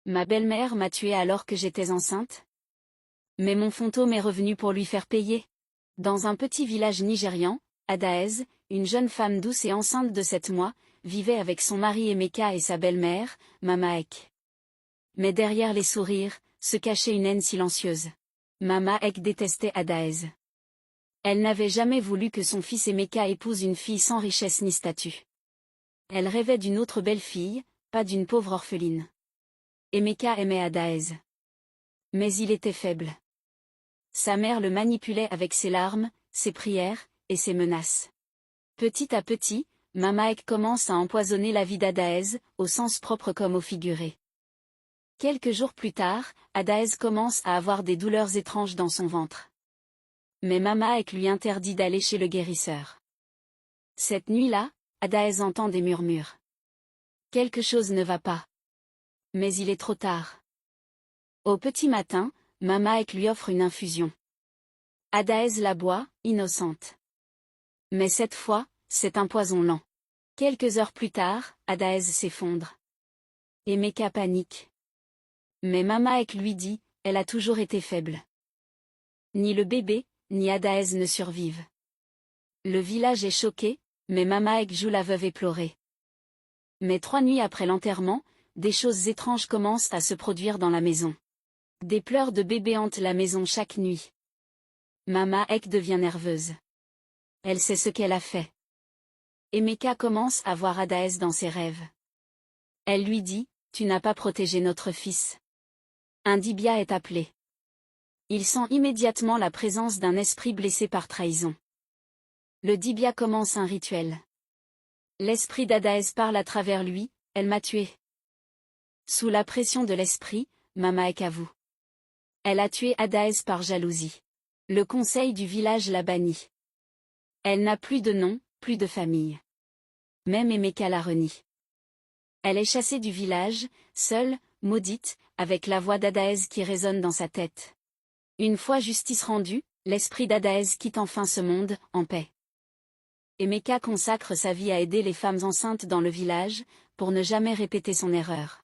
Ma belle-mère m'a tuée alors que j'étais enceinte. Mais mon fantôme est revenu pour lui faire payer. Dans un petit village nigérian, à Daez, une jeune femme douce et enceinte de 7 mois, vivait avec son mari Emeka et sa belle-mère, Mama Ek. Mais derrière les sourires, se cachait une haine silencieuse. Mama Ek détestait Adaez. Elle n'avait jamais voulu que son fils Emeka épouse une fille sans richesse ni statut. Elle rêvait d'une autre belle-fille, pas d'une pauvre orpheline. Emeka aimait Adaez. Mais il était faible. Sa mère le manipulait avec ses larmes, ses prières, et ses menaces. Petit à petit, Mama Ek commence à empoisonner la vie d'Adaez, au sens propre comme au figuré. Quelques jours plus tard, Adaez commence à avoir des douleurs étranges dans son ventre. Mais Mama Ek lui interdit d'aller chez le guérisseur. Cette nuit-là, Adaez entend des murmures. Quelque chose ne va pas. Mais il est trop tard. Au petit matin, Mama Ek lui offre une infusion. Adaez la boit, innocente. Mais cette fois, c'est un poison lent. Quelques heures plus tard, Adaez s'effondre. Emeka panique. Mais Mama Ek lui dit, elle a toujours été faible. Ni le bébé, ni Adaez ne survivent. Le village est choqué, mais Mama Ek joue la veuve éplorée. Mais 3 nuits après l'enterrement, des choses étranges commencent à se produire dans la maison. Des pleurs de bébé hantent la maison chaque nuit. Mama Ek devient nerveuse. Elle sait ce qu'elle a fait. Emeka commence à voir Adaez dans ses rêves. Elle lui dit, tu n'as pas protégé notre fils. Un dibia est appelé. Il sent immédiatement la présence d'un esprit blessé par trahison. Le dibia commence un rituel. L'esprit d'Adaez parle à travers lui, elle m'a tué. Sous la pression de l'esprit, Mama Ek avoue. Elle a tué Adaez par jalousie. Le conseil du village l'a bannie. Elle n'a plus de nom, plus de famille. Même Emeka la renie. Elle est chassée du village, seule, maudite, avec la voix d'Adaez qui résonne dans sa tête. Une fois justice rendue, l'esprit d'Adaez quitte enfin ce monde, en paix. Emeka consacre sa vie à aider les femmes enceintes dans le village, pour ne jamais répéter son erreur.